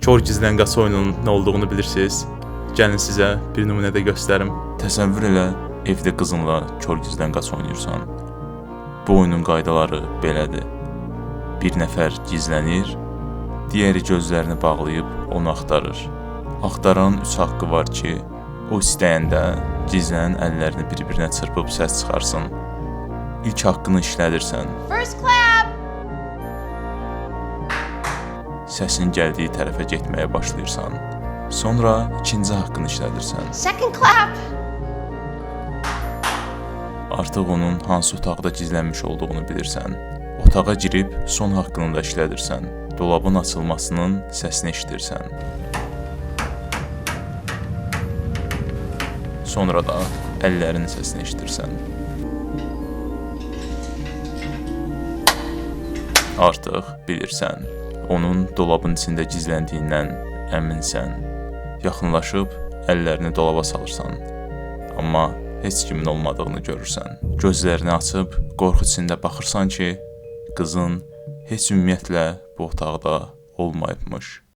Kör gizlən qaç oyununun nə olduğunu bilirsiniz. Gəlin sizə bir nümunədə göstərim. Təsəvvür elə, evdə qızınla kör gizlən qaç oynayırsan. Bu oyunun qaydaları belədir. Bir nəfər gizlənir, digəri gözlərini bağlayıb onu axtarır. Axtaran 3 haqqı var ki, o istəyəndə gizlənən əllərini bir-birinə çırpıb səs çıxarsın. İlk haqqını işlədirsən. First clap. Səsin gəldiyi tərəfə getməyə başlayırsan. Sonra ikinci haqqını işlədirsən. Second clap. Artıq onun hansı otaqda gizlənmiş olduğunu bilirsən. Otağa girib son haqqını da işlədirsən. Dolabın açılmasının səsini eşidirsən. Sonra da əllərinin səsini eşidirsən. Artıq bilirsən, onun dolabın içində gizləndiyindən əminsən. Yaxınlaşıb əllərini dolaba salırsan. Amma heç kimin olmadığını görürsən. Gözlərini açıb qorxu içində baxırsan ki, qızın heç ümumiyyətlə bu otaqda olmayıbmış.